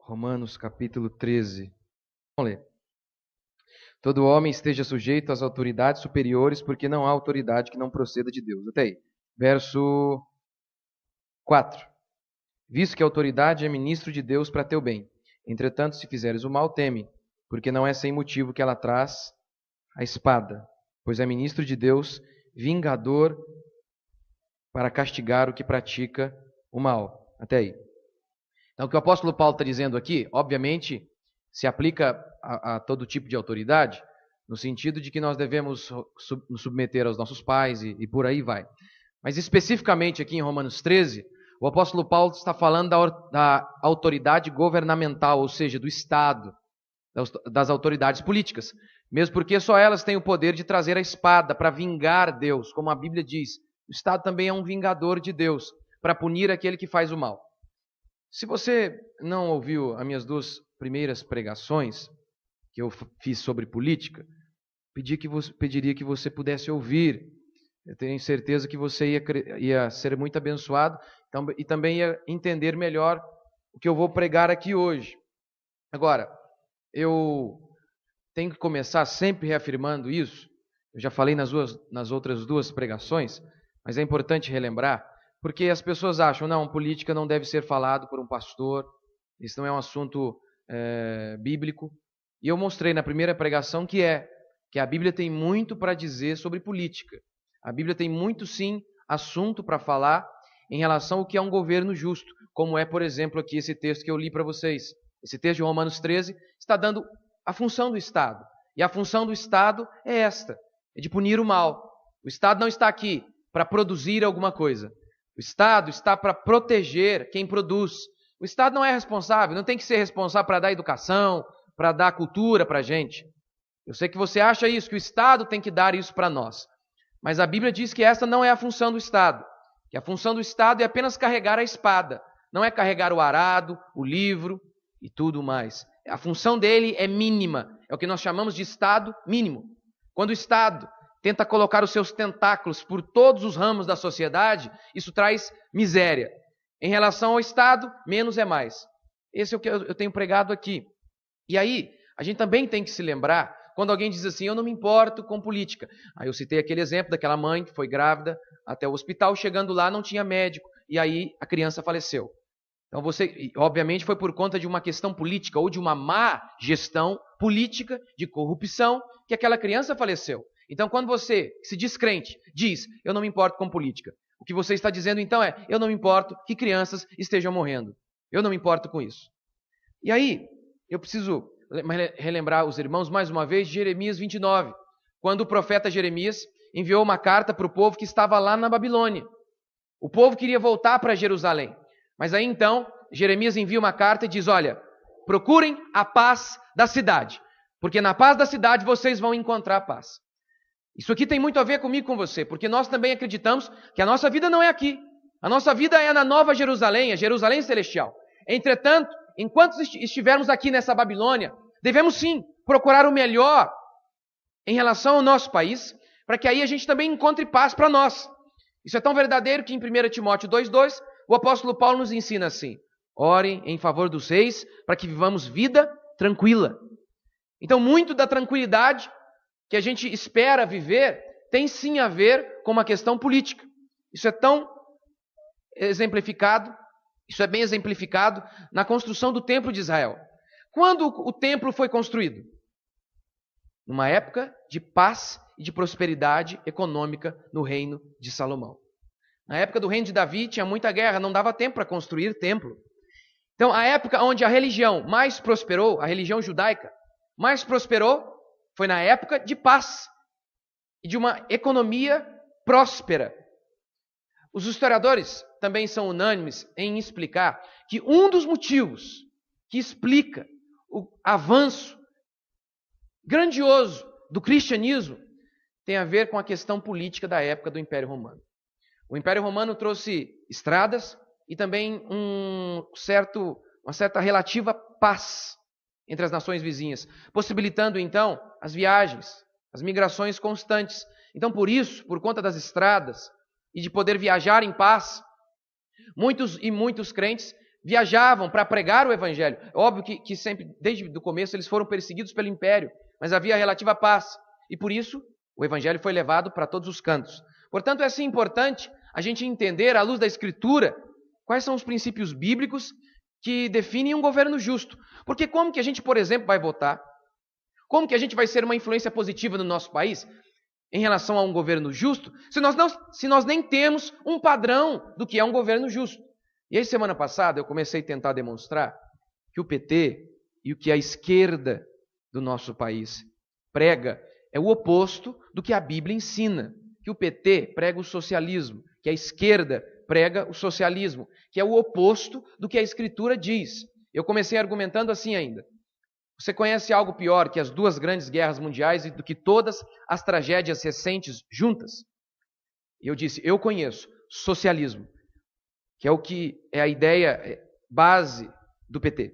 Romanos capítulo 13. Vamos ler. Todo homem esteja sujeito às autoridades superiores, porque não há autoridade que não proceda de Deus. Até aí. Verso 4. Visto que a autoridade é ministro de Deus para teu bem. Entretanto, se fizeres o mal, teme, porque não é sem motivo que ela traz a espada, pois é ministro de Deus, vingador para castigar o que pratica o mal. Até aí. Então, o que o apóstolo Paulo está dizendo aqui, obviamente, se aplica a todo tipo de autoridade, no sentido de que nós devemos nos submeter aos nossos pais e por aí vai. Mas especificamente aqui em Romanos 13, o apóstolo Paulo está falando da autoridade governamental, ou seja, do Estado, das autoridades políticas. Mesmo porque só elas têm o poder de trazer a espada para vingar Deus, como a Bíblia diz. O Estado também é um vingador de Deus, para punir aquele que faz o mal. Se você não ouviu as minhas duas primeiras pregações que eu fiz sobre política, pediria que você pudesse ouvir. Eu tenho certeza que você ia ser muito abençoado e também ia entender melhor o que eu vou pregar aqui hoje. Agora, eu tenho que começar sempre reafirmando isso. Eu já falei nas outras duas pregações, mas é importante relembrar, porque as pessoas acham, não, política não deve ser falado por um pastor, isso não é um assunto bíblico. E eu mostrei na primeira pregação que a Bíblia tem muito para dizer sobre política. A Bíblia tem muito, sim, assunto para falar em relação ao que é um governo justo, como é, por exemplo, aqui esse texto que eu li para vocês. Esse texto de Romanos 13 está dando a função do Estado. E a função do Estado é esta, é de punir o mal. O Estado não está aqui para produzir alguma coisa. O Estado está para proteger quem produz. O Estado não é responsável, não tem que ser responsável para dar educação, para dar cultura para a gente. Eu sei que você acha isso, que o Estado tem que dar isso para nós. Mas a Bíblia diz que essa não é a função do Estado. Que a função do Estado é apenas carregar a espada. Não é carregar o arado, o livro e tudo mais. A função dele é mínima. É o que nós chamamos de Estado mínimo. Quando o Estado tenta colocar os seus tentáculos por todos os ramos da sociedade, isso traz miséria. Em relação ao Estado, menos é mais. Esse é o que eu tenho pregado aqui. E aí, a gente também tem que se lembrar, quando alguém diz assim, eu não me importo com política. Aí eu citei aquele exemplo daquela mãe que foi grávida até o hospital, chegando lá não tinha médico, e aí a criança faleceu. Então obviamente foi por conta de uma questão política, ou de uma má gestão política, de corrupção, que aquela criança faleceu. Então, quando você se diz crente, diz, eu não me importo com política. O que você está dizendo, então, é, eu não me importo que crianças estejam morrendo. Eu não me importo com isso. E aí, eu preciso relembrar os irmãos, mais uma vez, de Jeremias 29, quando o profeta Jeremias enviou uma carta para o povo que estava lá na Babilônia. O povo queria voltar para Jerusalém. Mas aí, então, Jeremias envia uma carta e diz, olha, procurem a paz da cidade, porque na paz da cidade vocês vão encontrar a paz. Isso aqui tem muito a ver comigo e com você, porque nós também acreditamos que a nossa vida não é aqui. A nossa vida é na Nova Jerusalém, a Jerusalém Celestial. Entretanto, enquanto estivermos aqui nessa Babilônia, devemos sim procurar o melhor em relação ao nosso país, para que aí a gente também encontre paz para nós. Isso é tão verdadeiro que em 1 Timóteo 2,2, o apóstolo Paulo nos ensina assim, orem em favor dos reis, para que vivamos vida tranquila. Então, muito da tranquilidade que a gente espera viver, tem sim a ver com uma questão política. Isso é tão exemplificado, isso é bem exemplificado na construção do templo de Israel. Quando o templo foi construído? Numa época de paz e de prosperidade econômica no reino de Salomão. Na época do reino de Davi tinha muita guerra, não dava tempo para construir templo. Então, a época onde a religião mais prosperou, a religião judaica, mais prosperou, foi na época de paz e de uma economia próspera. Os historiadores também são unânimes em explicar que um dos motivos que explica o avanço grandioso do cristianismo tem a ver com a questão política da época do Império Romano. O Império Romano trouxe estradas e também uma certa relativa paz entre as nações vizinhas, possibilitando então as viagens, as migrações constantes. Então, por isso, por conta das estradas e de poder viajar em paz, muitos crentes viajavam para pregar o evangelho. É óbvio que sempre, desde o começo, eles foram perseguidos pelo império, mas havia relativa paz. E por isso, o evangelho foi levado para todos os cantos. Portanto, é assim importante a gente entender, à luz da Escritura, quais são os princípios bíblicos que definem um governo justo. Porque como que a gente, por exemplo, vai votar? Como que a gente vai ser uma influência positiva no nosso país em relação a um governo justo, se nós nem temos um padrão do que é um governo justo? E aí, semana passada, eu comecei a tentar demonstrar que o PT e o que a esquerda do nosso país prega é o oposto do que a Bíblia ensina. Que o PT prega o socialismo, que a esquerda prega o socialismo, que é o oposto do que a Escritura diz. Eu comecei argumentando assim ainda. Você conhece algo pior que as duas grandes guerras mundiais e do que todas as tragédias recentes juntas? E eu disse, eu conheço socialismo, que é o que é a ideia base do PT.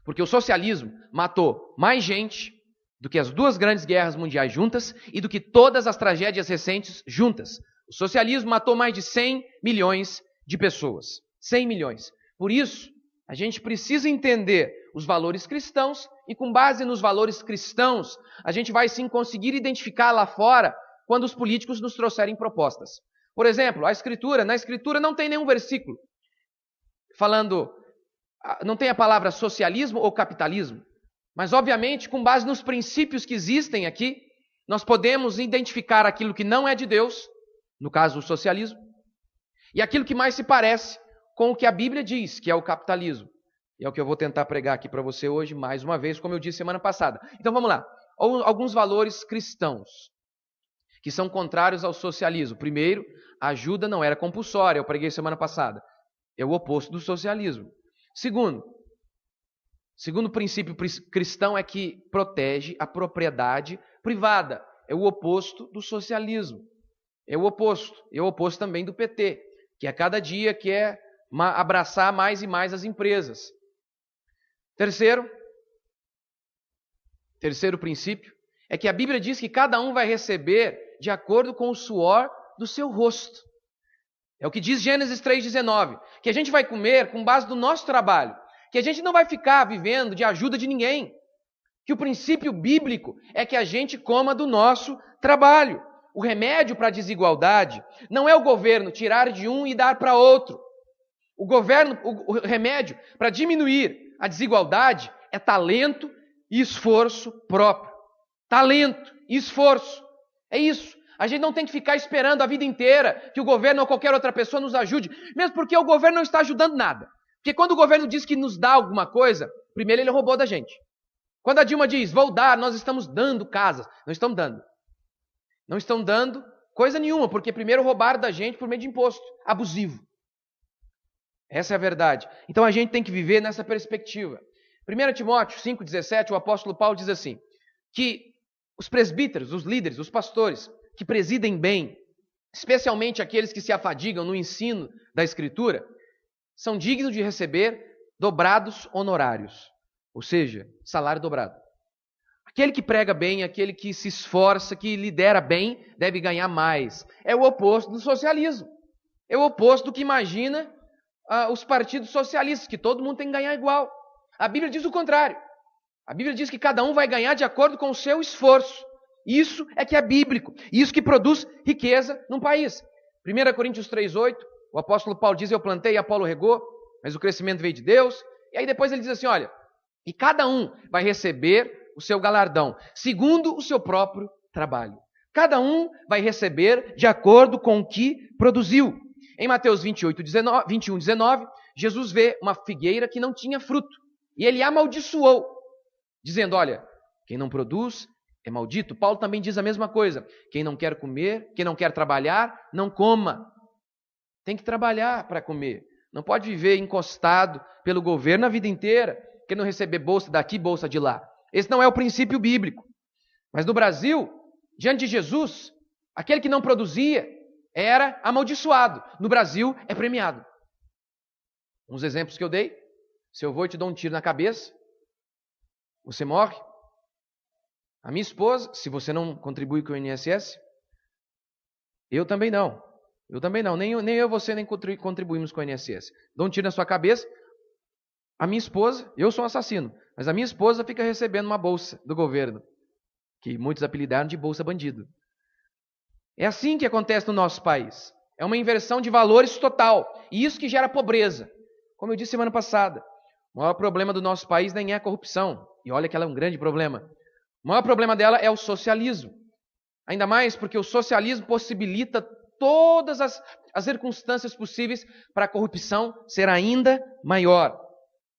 Porque o socialismo matou mais gente do que as duas grandes guerras mundiais juntas e do que todas as tragédias recentes juntas. O socialismo matou mais de 100 milhões de pessoas. 100 milhões. Por isso, a gente precisa entender os valores cristãos e, com base nos valores cristãos, a gente vai sim conseguir identificar lá fora quando os políticos nos trouxerem propostas. Por exemplo, na Escritura não tem nenhum versículo falando, não tem a palavra socialismo ou capitalismo, mas obviamente, com base nos princípios que existem aqui, nós podemos identificar aquilo que não é de Deus, no caso o socialismo, e aquilo que mais se parece com o que a Bíblia diz, que é o capitalismo. E é o que eu vou tentar pregar aqui para você hoje, mais uma vez, como eu disse semana passada. Então vamos lá. Alguns valores cristãos que são contrários ao socialismo. Primeiro, a ajuda não era compulsória, eu preguei semana passada. É o oposto do socialismo. Segundo princípio cristão é que protege a propriedade privada. É o oposto do socialismo. É o oposto também do PT, que a cada dia quer abraçar mais e mais as empresas. Terceiro princípio é que a Bíblia diz que cada um vai receber de acordo com o suor do seu rosto. É o que diz Gênesis 3,19, que a gente vai comer com base no nosso trabalho, que a gente não vai ficar vivendo de ajuda de ninguém, que o princípio bíblico é que a gente coma do nosso trabalho. O remédio para a desigualdade não é o governo tirar de um e dar para outro. O remédio para diminuir a desigualdade é talento e esforço próprio. Talento e esforço. É isso. A gente não tem que ficar esperando a vida inteira que o governo ou qualquer outra pessoa nos ajude, mesmo porque o governo não está ajudando nada. Porque quando o governo diz que nos dá alguma coisa, primeiro ele roubou da gente. Quando a Dilma diz, vou dar, nós estamos dando casas. Não estão dando. Não estão dando coisa nenhuma, porque primeiro roubaram da gente por meio de imposto abusivo. Essa é a verdade. Então a gente tem que viver nessa perspectiva. 1 Timóteo 5,17, o apóstolo Paulo diz assim, que os presbíteros, os líderes, os pastores, que presidem bem, especialmente aqueles que se afadigam no ensino da Escritura, são dignos de receber dobrados honorários, ou seja, salário dobrado. Aquele que prega bem, aquele que se esforça, que lidera bem, deve ganhar mais. É o oposto do socialismo. É o oposto do que imagina os partidos socialistas, que todo mundo tem que ganhar igual. A Bíblia diz o contrário. A Bíblia diz que cada um vai ganhar de acordo com o seu esforço. Isso é que é bíblico. Isso que produz riqueza num país. 1 Coríntios 3,8, o apóstolo Paulo diz, eu plantei e Apolo regou, mas o crescimento veio de Deus. E aí depois ele diz assim, olha, e cada um vai receber o seu galardão, segundo o seu próprio trabalho. Cada um vai receber de acordo com o que produziu. Em Mateus 21, 19, Jesus vê uma figueira que não tinha fruto. E ele amaldiçoou, dizendo, olha, quem não produz é maldito. Paulo também diz a mesma coisa. Quem não quer comer, quem não quer trabalhar, não coma. Tem que trabalhar para comer. Não pode viver encostado pelo governo a vida inteira, querendo receber bolsa daqui, bolsa de lá. Esse não é o princípio bíblico. Mas no Brasil, diante de Jesus, aquele que não produzia era amaldiçoado. No Brasil, é premiado. Uns exemplos que eu dei. Se eu vou e te dou um tiro na cabeça, você morre. A minha esposa, se você não contribui com o INSS, eu também não. Nem eu, você, nem contribuímos com o INSS. Dou um tiro na sua cabeça, A minha esposa, eu sou um assassino, mas a minha esposa fica recebendo uma bolsa do governo, que muitos apelidaram de bolsa bandido. É assim que acontece no nosso país. É uma inversão de valores total. E isso que gera pobreza. Como eu disse semana passada, o maior problema do nosso país nem é a corrupção. E olha que ela é um grande problema. O maior problema dela é o socialismo. Ainda mais porque o socialismo possibilita todas as circunstâncias possíveis para a corrupção ser ainda maior.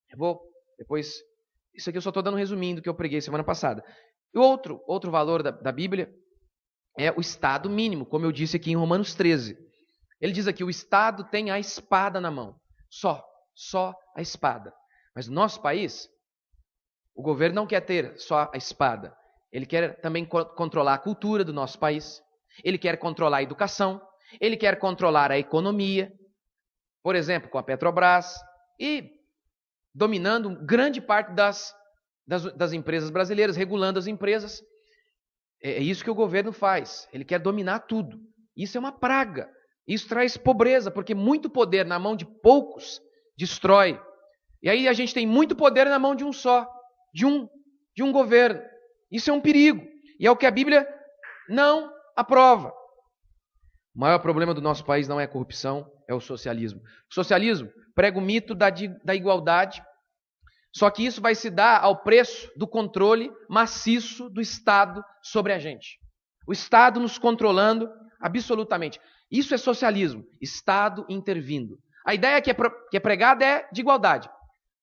Eu vou depois... Isso aqui eu só estou dando um resuminho do que eu preguei semana passada. E outro valor da Bíblia é o Estado mínimo, como eu disse aqui em Romanos 13. Ele diz aqui, o Estado tem a espada na mão. Só a espada. Mas no nosso país, o governo não quer ter só a espada. Ele quer também controlar a cultura do nosso país. Ele quer controlar a educação. Ele quer controlar a economia. Por exemplo, com a Petrobras. E dominando grande parte das empresas brasileiras, regulando as empresas. É isso que o governo faz. Ele quer dominar tudo. Isso é uma praga. Isso traz pobreza, porque muito poder na mão de poucos destrói. E aí a gente tem muito poder na mão de um só, de um governo. Isso é um perigo. E é o que a Bíblia não aprova. O maior problema do nosso país não é a corrupção, é o socialismo. O socialismo prega o mito da igualdade, só que isso vai se dar ao preço do controle maciço do Estado sobre a gente. O Estado nos controlando absolutamente. Isso é socialismo, Estado intervindo. A ideia que é pregada é de igualdade.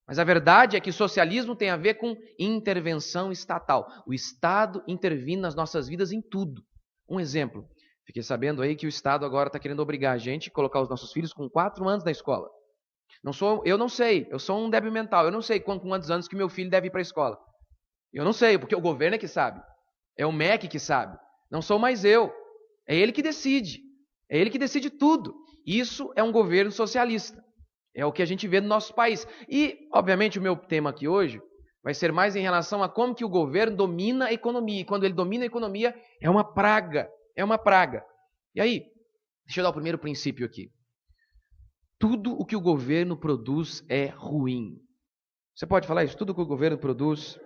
Mas a verdade é que socialismo tem a ver com intervenção estatal. O Estado intervindo nas nossas vidas em tudo. Um exemplo. Fiquei sabendo aí que o Estado agora está querendo obrigar a gente a colocar os nossos filhos com 4 anos na escola. Eu não sei, eu sou um débil mental. Eu não sei com quantos anos que meu filho deve ir para a escola. Eu não sei, porque o governo é que sabe. É o MEC que sabe. Não sou mais eu. É ele que decide. É ele que decide tudo. Isso é um governo socialista. É o que a gente vê no nosso país. E, obviamente, o meu tema aqui hoje vai ser mais em relação a como que o governo domina a economia. E quando ele domina a economia, é uma praga. É uma praga. E aí, deixa eu dar o primeiro princípio aqui. Tudo o que o governo produz é ruim. Você pode falar isso? Tudo o que o governo produz...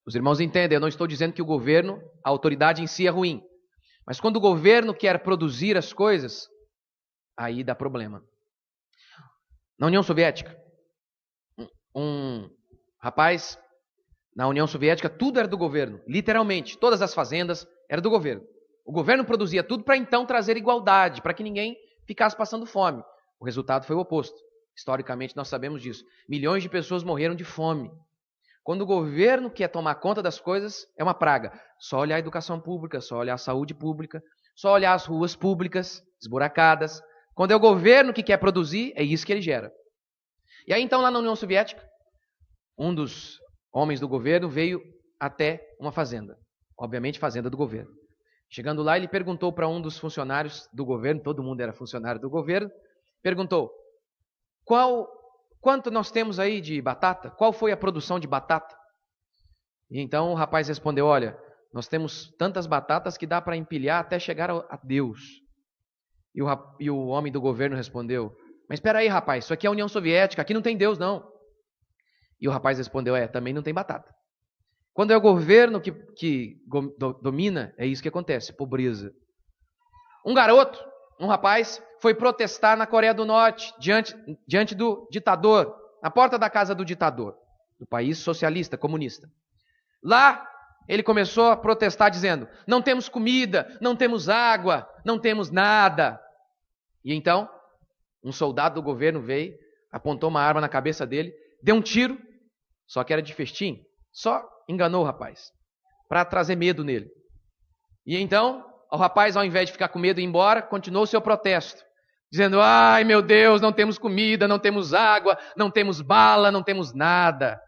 Os irmãos entendem, eu não estou dizendo que o governo, a autoridade em si é ruim. Mas quando o governo quer produzir as coisas, aí dá problema. Na União Soviética, um rapaz, na União Soviética, tudo era do governo. Literalmente, todas as fazendas eram do governo. O governo produzia tudo para então trazer igualdade, para que ninguém ficasse passando fome. O resultado foi o oposto. Historicamente, nós sabemos disso. Milhões de pessoas morreram de fome. Quando o governo quer tomar conta das coisas, é uma praga. Só olhar a educação pública, só olhar a saúde pública, só olhar as ruas públicas, esburacadas. Quando é o governo que quer produzir, é isso que ele gera. E aí então lá na União Soviética, um dos homens do governo veio até uma fazenda. Obviamente fazenda do governo. Chegando lá, ele perguntou para um dos funcionários do governo, todo mundo era funcionário do governo, perguntou, quanto nós temos aí de batata? Qual foi a produção de batata? E então o rapaz respondeu, olha, nós temos tantas batatas que dá para empilhar até chegar a Deus. E o homem do governo respondeu, mas espera aí, rapaz, isso aqui é a União Soviética, aqui não tem Deus, não. E o rapaz respondeu, também não tem batata. Quando é o governo que domina, é isso que acontece, pobreza. Um rapaz, foi protestar na Coreia do Norte, diante do ditador, na porta da casa do ditador, do país socialista, comunista. Lá, ele começou a protestar dizendo, não temos comida, não temos água, não temos nada. E então, um soldado do governo veio, apontou uma arma na cabeça dele, deu um tiro, só que era de festim, só enganou o rapaz, para trazer medo nele. E então, o rapaz, ao invés de ficar com medo e ir embora, continuou o seu protesto, dizendo, ai meu Deus, não temos comida, não temos água, não temos bala, não temos nada.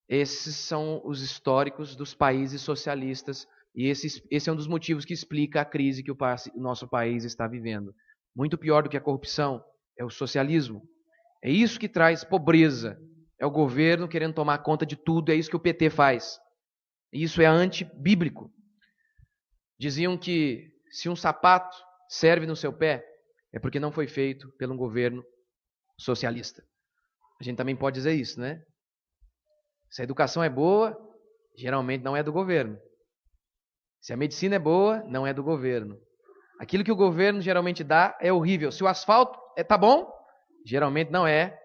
Esses são os históricos dos países socialistas, e esse é um dos motivos que explica a crise que o nosso país está vivendo. Muito pior do que a corrupção é o socialismo. É isso que traz pobreza. É o governo querendo tomar conta de tudo, é isso que o PT faz. Isso é antibíblico. Diziam que se um sapato serve no seu pé, é porque não foi feito por um governo socialista. A gente também pode dizer isso, né? Se a educação é boa, geralmente não é do governo. Se a medicina é boa, não é do governo. Aquilo que o governo geralmente dá é horrível. Se o asfalto tá bom, geralmente não é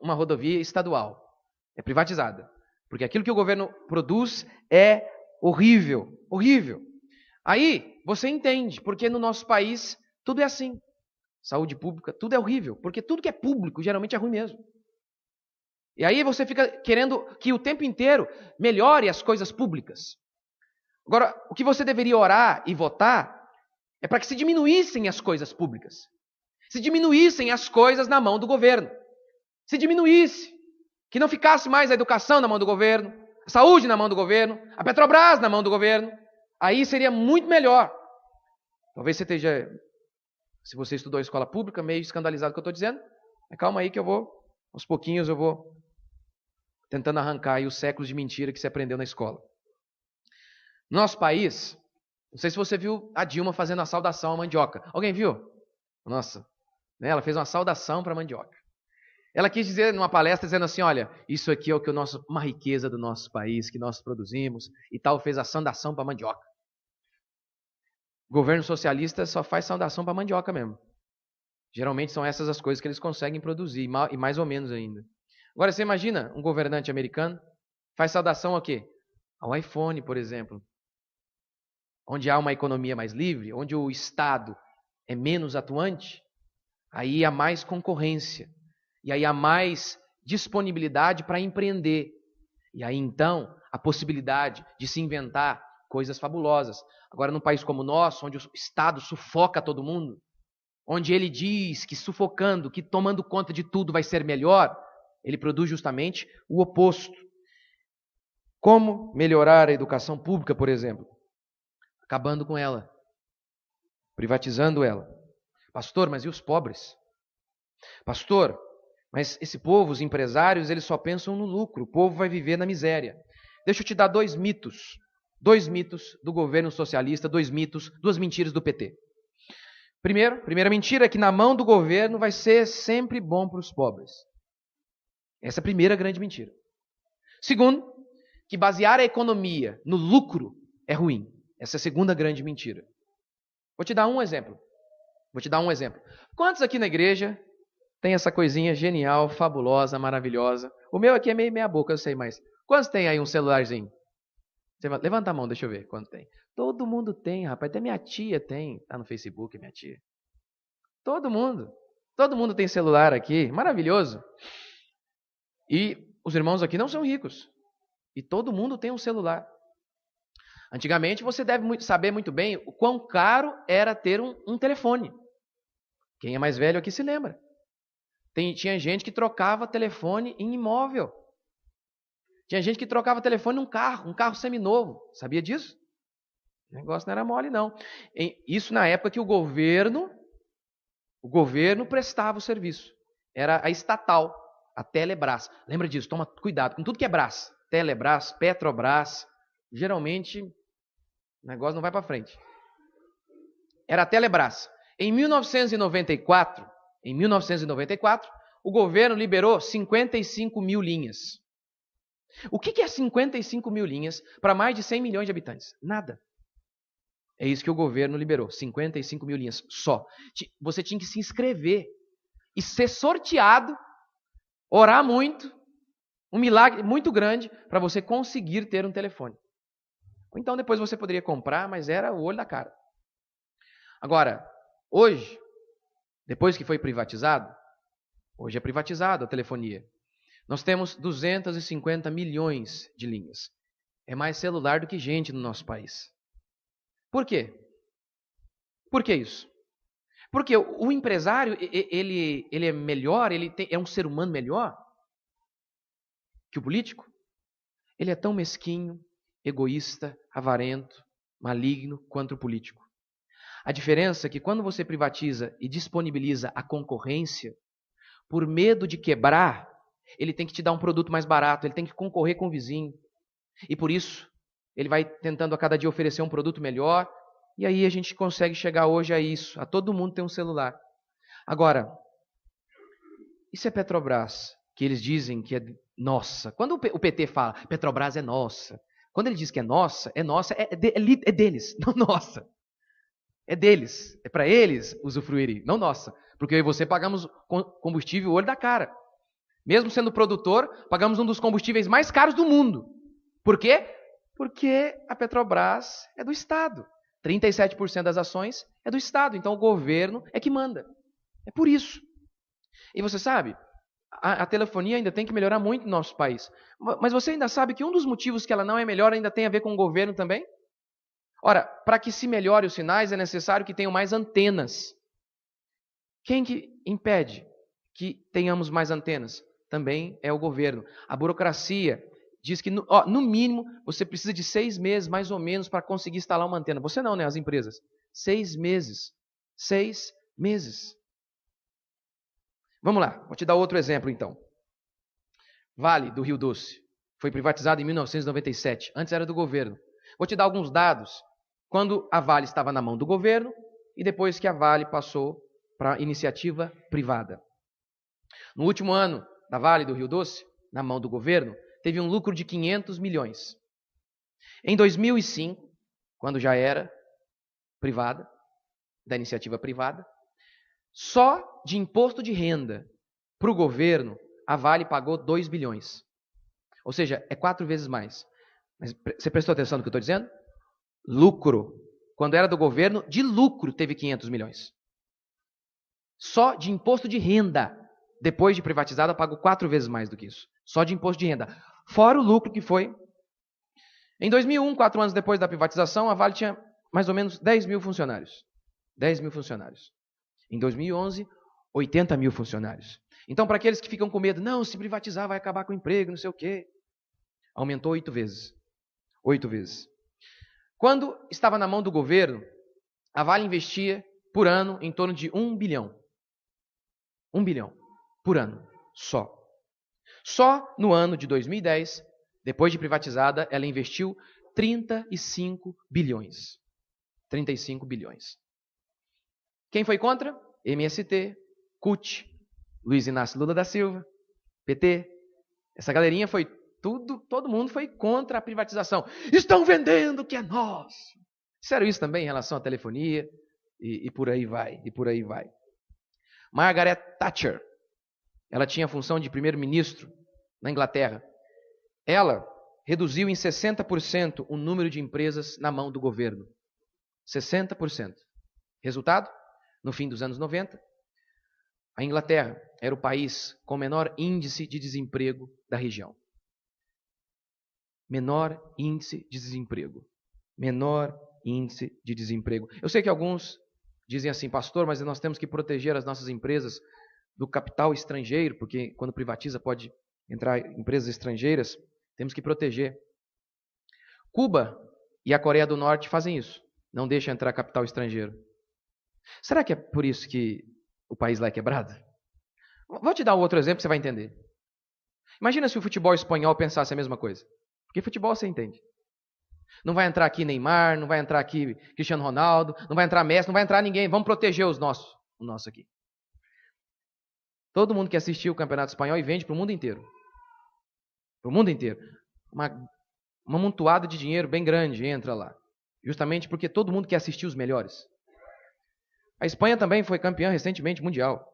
uma rodovia estadual. É privatizada. Porque aquilo que o governo produz é horrível. Horrível. Aí você entende, porque no nosso país tudo é assim. Saúde pública, tudo é horrível. Porque tudo que é público geralmente é ruim mesmo. E aí você fica querendo que o tempo inteiro melhore as coisas públicas. Agora, o que você deveria orar e votar é para que se diminuíssem as coisas públicas. Se diminuíssem as coisas na mão do governo. Se diminuísse. Que não ficasse mais a educação na mão do governo, a saúde na mão do governo, a Petrobras na mão do governo. Aí seria muito melhor. Talvez você esteja, se você estudou a escola pública, meio escandalizado com o que eu estou dizendo. Mas calma aí que eu vou, aos pouquinhos eu vou tentando arrancar aí os séculos de mentira que você aprendeu na escola. No nosso país, não sei se você viu a Dilma fazendo a saudação à mandioca. Alguém viu? Nossa, né? Ela fez uma saudação para a mandioca. Ela quis dizer numa palestra, dizendo assim, olha, isso aqui é o que uma riqueza do nosso país, que nós produzimos, e tal, fez a saudação para a mandioca. O governo socialista só faz saudação para a mandioca mesmo. Geralmente são essas as coisas que eles conseguem produzir, e mais ou menos ainda. Agora, você imagina um governante americano faz saudação ao quê? Ao iPhone, por exemplo. Onde há uma economia mais livre, onde o Estado é menos atuante, aí há mais concorrência. E aí há mais disponibilidade para empreender. E aí então a possibilidade de se inventar coisas fabulosas. Agora num país como o nosso, onde o Estado sufoca todo mundo, onde ele diz que sufocando, que tomando conta de tudo vai ser melhor, ele produz justamente o oposto. Como melhorar a educação pública, por exemplo? Acabando com ela. Privatizando ela. Pastor, mas e os pobres? Pastor, mas esse povo, os empresários, eles só pensam no lucro. O povo vai viver na miséria. Deixa eu te dar dois mitos. Dois mitos do governo socialista, dois mitos, duas mentiras do PT. Primeira mentira é que na mão do governo vai ser sempre bom para os pobres. Essa é a primeira grande mentira. Segundo, que basear a economia no lucro é ruim. Essa é a segunda grande mentira. Vou te dar um exemplo. Quantos aqui na igreja tem essa coisinha genial, fabulosa, maravilhosa? O meu aqui é meio meia boca, eu sei, mas quantos tem aí um celularzinho? Levanta a mão, deixa eu ver quanto tem. Todo mundo tem, rapaz. Até minha tia tem. Tá no Facebook, minha tia. Todo mundo. Todo mundo tem celular aqui. Maravilhoso. E os irmãos aqui não são ricos. E todo mundo tem um celular. Antigamente, você deve saber muito bem o quão caro era ter um telefone. Quem é mais velho aqui se lembra. Tinha gente que trocava telefone em imóvel. Tinha gente que trocava telefone num carro, um carro seminovo. Sabia disso? O negócio não era mole, não. Isso na época que o governo prestava o serviço. Era a estatal, a Telebrás. Lembra disso? Toma cuidado com tudo que é Brás. Telebrás, Petrobras. Geralmente, o negócio não vai para frente. Era a Telebrás. Em 1994, o governo liberou 55 mil linhas. O que é 55 mil linhas para mais de 100 milhões de habitantes? Nada. É isso que o governo liberou, 55 mil linhas só. Você tinha que se inscrever e ser sorteado, orar muito, um milagre muito grande para você conseguir ter um telefone. Ou então depois você poderia comprar, mas era o olho da cara. Agora, hoje, depois que foi privatizado, hoje é privatizado a telefonia. Nós temos 250 milhões de linhas. É mais celular do que gente no nosso país. Por quê? Por que isso? Porque o empresário, ele é melhor, é um ser humano melhor que o político? Ele é tão mesquinho, egoísta, avarento, maligno quanto o político. A diferença é que quando você privatiza e disponibiliza a concorrência, por medo de quebrar, ele tem que te dar um produto mais barato, ele tem que concorrer com o vizinho. E por isso, ele vai tentando a cada dia oferecer um produto melhor, E aí a gente consegue chegar hoje a isso, a todo mundo ter um celular. Agora, isso é Petrobras, que eles dizem que é nossa. Quando o PT fala Petrobras é nossa, quando ele diz que é nossa, é deles, não nossa. É deles, é para eles usufruírem, não nossa. Porque eu e você pagamos combustível o olho da cara. Mesmo sendo produtor, pagamos um dos combustíveis mais caros do mundo. Por quê? Porque a Petrobras é do Estado. 37% das ações é do Estado, então o governo é que manda. É por isso. E você sabe, a telefonia ainda tem que melhorar muito no nosso país. Mas você ainda sabe que um dos motivos que ela não é melhor ainda tem a ver com o governo também? Ora, para que se melhore os sinais é necessário que tenham mais antenas. Quem que impede que tenhamos mais antenas? Também é o governo. A burocracia diz que, no mínimo, você precisa de 6 meses, mais ou menos, para conseguir instalar uma antena. Você não, né? As empresas. 6 meses. 6 meses. Vamos lá, vou te dar outro exemplo, então. Vale do Rio Doce. Foi privatizado em 1997. Antes era do governo. Vou te dar alguns dados. Quando a Vale estava na mão do governo e depois que a Vale passou para a iniciativa privada. No último ano da Vale do Rio Doce, na mão do governo, teve um lucro de 500 milhões. Em 2005, quando já era privada, da iniciativa privada, só de imposto de renda para o governo, a Vale pagou 2 bilhões. Ou seja, é 4 vezes mais. Mas você prestou atenção no que eu estou dizendo? Lucro. Quando era do governo, de lucro teve 500 milhões. Só de imposto de renda. Depois de privatizada, pagou 4 vezes mais do que isso. Só de imposto de renda. Fora o lucro que foi. Em 2001, 4 anos depois da privatização, a Vale tinha mais ou menos 10 mil funcionários. 10 mil funcionários. Em 2011, 80 mil funcionários. Então, para aqueles que ficam com medo, não, se privatizar vai acabar com o emprego, não sei o quê. Aumentou 8 vezes. 8 vezes. Quando estava na mão do governo, a Vale investia por ano em torno de 1 bilhão. 1 bilhão por ano, só. Só no ano de 2010, depois de privatizada, ela investiu 35 bilhões. 35 bilhões. Quem foi contra? MST, CUT, Luiz Inácio Lula da Silva, PT. Essa galerinha foi todo mundo foi contra a privatização. Estão vendendo o que é nosso. Disseram isso também em relação à telefonia e por aí vai, e por aí vai. Margaret Thatcher, ela tinha a função de primeiro-ministro na Inglaterra. Ela reduziu em 60% o número de empresas na mão do governo. 60%. Resultado? No fim dos anos 90, a Inglaterra era o país com menor índice de desemprego da região. Menor índice de desemprego. Menor índice de desemprego. Eu sei que alguns dizem assim, pastor, mas nós temos que proteger as nossas empresas do capital estrangeiro, porque quando privatiza pode entrar empresas estrangeiras, temos que proteger. Cuba e a Coreia do Norte fazem isso, não deixam entrar capital estrangeiro. Será que é por isso que o país lá é quebrado? Vou te dar um outro exemplo que você vai entender. Imagina se o futebol espanhol pensasse a mesma coisa. Porque futebol você entende. Não vai entrar aqui Neymar, não vai entrar aqui Cristiano Ronaldo, não vai entrar Messi, não vai entrar ninguém. Vamos proteger os nossos. O nosso aqui. Todo mundo que assistiu o Campeonato Espanhol e vende para o mundo inteiro. Para o mundo inteiro. Uma amontoada de dinheiro bem grande entra lá. Justamente porque todo mundo quer assistir os melhores. A Espanha também foi campeã recentemente mundial.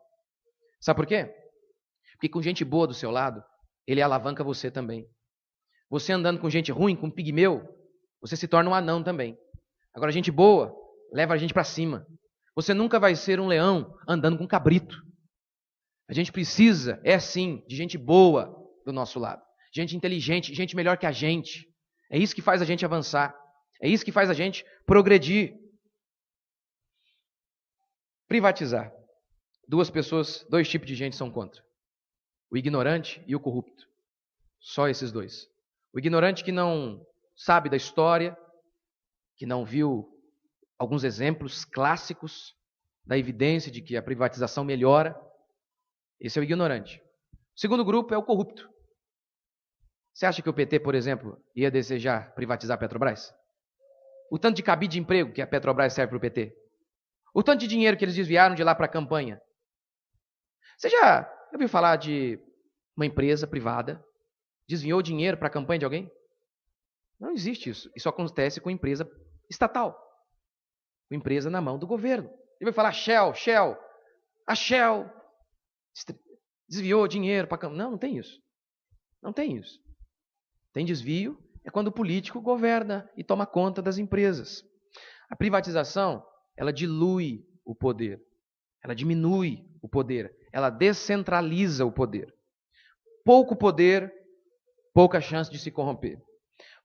Sabe por quê? Porque com gente boa do seu lado, ele alavanca você também. Você andando com gente ruim, com pigmeu, você se torna um anão também. Agora, gente boa leva a gente para cima. Você nunca vai ser um leão andando com cabrito. A gente precisa, sim, de gente boa do nosso lado. Gente inteligente, gente melhor que a gente. É isso que faz a gente avançar. É isso que faz a gente progredir. Privatizar. Dois tipos de gente são contra. O ignorante e o corrupto. Só esses dois. O ignorante que não sabe da história, que não viu alguns exemplos clássicos da evidência de que a privatização melhora. Esse é o ignorante. O segundo grupo é o corrupto. Você acha que o PT, por exemplo, ia desejar privatizar a Petrobras? O tanto de cabide de emprego que a Petrobras serve para o PT. O tanto de dinheiro que eles desviaram de lá para a campanha. Você já ouviu falar de uma empresa privada desviou dinheiro para a campanha de alguém? Não existe isso. Isso acontece com empresa estatal. Com empresa na mão do governo. Ele vai falar Shell. A Shell desviou dinheiro para a campanha. Não, não tem isso. Não tem isso. Tem desvio é quando o político governa e toma conta das empresas. A privatização, ela dilui o poder. Ela diminui o poder. Ela descentraliza o poder. Pouco poder, pouca chance de se corromper.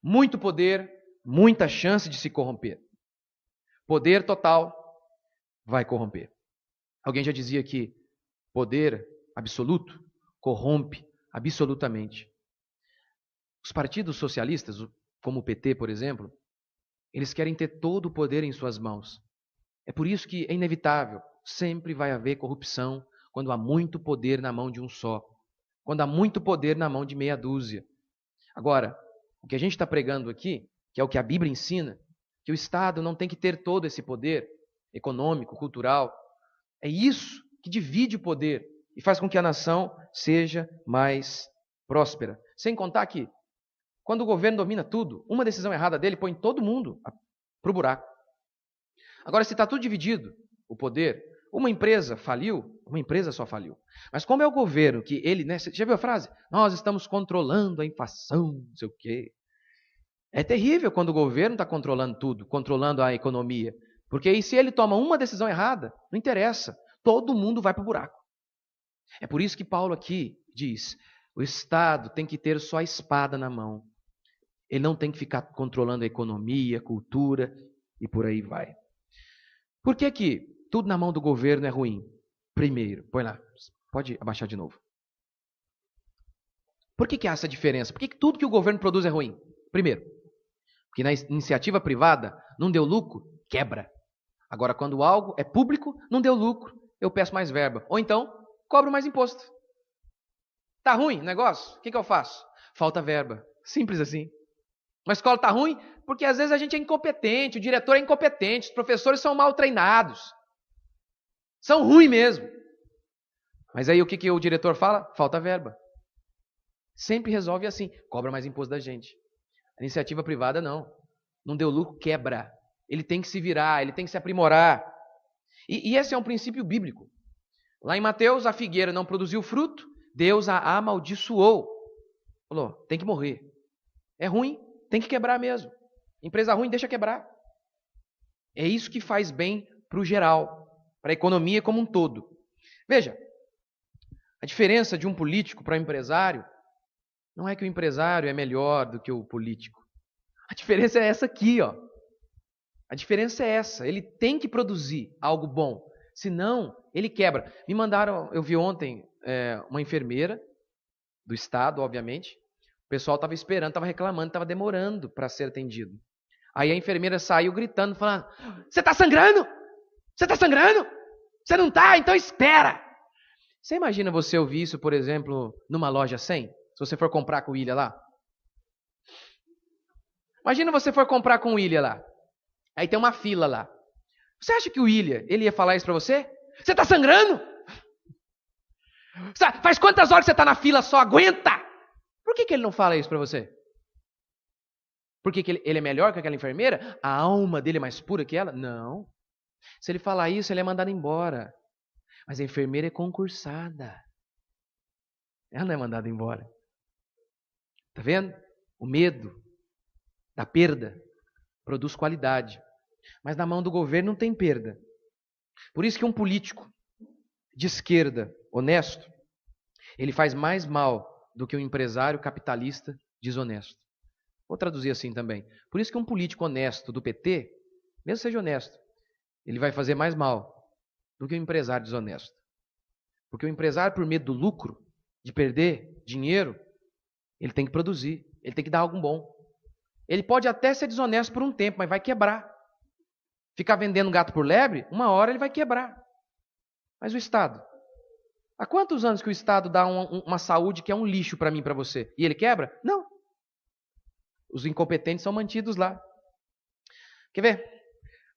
Muito poder, muita chance de se corromper. Poder total vai corromper. Alguém já dizia que poder absoluto corrompe absolutamente. Os partidos socialistas, como o PT, por exemplo, eles querem ter todo o poder em suas mãos. É por isso que é inevitável, sempre vai haver corrupção quando há muito poder na mão de um só. Quando há muito poder na mão de meia dúzia. Agora, o que a gente está pregando aqui, que é o que a Bíblia ensina, que o Estado não tem que ter todo esse poder econômico, cultural. É isso que divide o poder e faz com que a nação seja mais próspera. Sem contar que, quando o governo domina tudo, uma decisão errada dele põe todo mundo para o buraco. Agora, se está tudo dividido, o poder, uma empresa faliu, uma empresa só faliu. Mas como é o governo que ele... Né, já viu a frase? Nós estamos controlando a inflação, não sei o quê. É terrível quando o governo está controlando tudo, controlando a economia. Porque aí se ele toma uma decisão errada, não interessa. Todo mundo vai para o buraco. É por isso que Paulo aqui diz, o Estado tem que ter só a espada na mão. Ele não tem que ficar controlando a economia, a cultura e por aí vai. Por que que tudo na mão do governo é ruim? Primeiro, põe lá, pode abaixar de novo. Por que há essa diferença? Por que tudo que o governo produz é ruim? Primeiro, porque na iniciativa privada não deu lucro, quebra. Agora, quando algo é público, não deu lucro, eu peço mais verba. Ou então, cobro mais imposto. Tá ruim o negócio? O que eu faço? Falta verba. Simples assim. Uma escola está ruim porque às vezes a gente é incompetente, o diretor é incompetente, os professores são mal treinados. São ruins mesmo. Mas aí o que o diretor fala? Falta verba. Sempre resolve assim, cobra mais imposto da gente. A iniciativa privada não. Não deu lucro, quebra. Ele tem que se virar, ele tem que se aprimorar. E esse é um princípio bíblico. Lá em Mateus, a figueira não produziu fruto, Deus a amaldiçoou. Falou, tem que morrer. É ruim, tem que quebrar mesmo. Empresa ruim, deixa quebrar. É isso que faz bem para o geral, para a economia como um todo. Veja, a diferença de um político para um empresário não é que o empresário é melhor do que o político. A diferença é essa aqui, ó. A diferença é essa. Ele tem que produzir algo bom, senão ele quebra. Me mandaram, eu vi ontem uma enfermeira do estado, obviamente. O pessoal estava esperando, estava reclamando, estava demorando para ser atendido. Aí a enfermeira saiu gritando, falando: "Você está sangrando? Você está sangrando? Você não está? Então espera!" Você imagina você ouvir isso, por exemplo, numa loja 100? Se você for comprar com o William lá. Imagina você for comprar com o William lá. Aí tem uma fila lá. Você acha que o William, ele ia falar isso para você? Você está sangrando? Faz quantas horas que você está na fila só? Aguenta! Por que ele não fala isso para você? Porque ele é melhor que aquela enfermeira? A alma dele é mais pura que ela? Não. Se ele falar isso, ele é mandado embora. Mas a enfermeira é concursada. Ela não é mandada embora. Tá vendo? O medo da perda produz qualidade. Mas na mão do governo não tem perda. Por isso que um político de esquerda, honesto, ele faz mais mal do que um empresário capitalista desonesto. Vou traduzir assim também. Por isso que um político honesto do PT, mesmo seja honesto, ele vai fazer mais mal do que um empresário desonesto. Porque o empresário, por medo do lucro, de perder dinheiro, ele tem que produzir, ele tem que dar algo bom. Ele pode até ser desonesto por um tempo, mas vai quebrar. Ficar vendendo gato por lebre, uma hora ele vai quebrar. Mas o Estado? Há quantos anos que o Estado dá uma saúde que é um lixo para mim e para você? E ele quebra? Não. Os incompetentes são mantidos lá. Quer ver?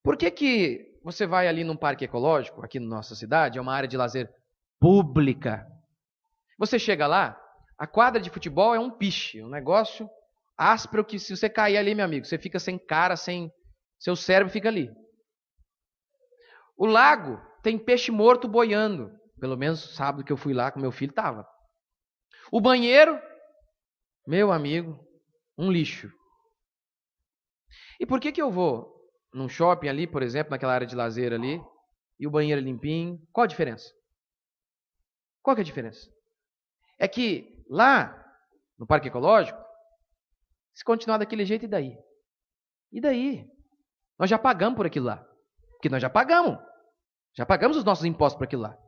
Por que você vai ali num parque ecológico, aqui na nossa cidade, é uma área de lazer pública. Você chega lá, a quadra de futebol é um piche, um negócio áspero que se você cair ali, meu amigo, você fica sem cara, seu cérebro fica ali. O lago tem peixe morto boiando. Pelo menos sábado que eu fui lá com meu filho, estava. O banheiro, meu amigo, um lixo. E por que eu vou num shopping ali, por exemplo, naquela área de lazer ali, e o banheiro é limpinho? Qual a diferença? Qual que é a diferença? É que lá, no parque ecológico, se continuar daquele jeito, e daí? E daí? Nós já pagamos por aquilo lá. Porque nós já pagamos. Já pagamos os nossos impostos por aquilo lá.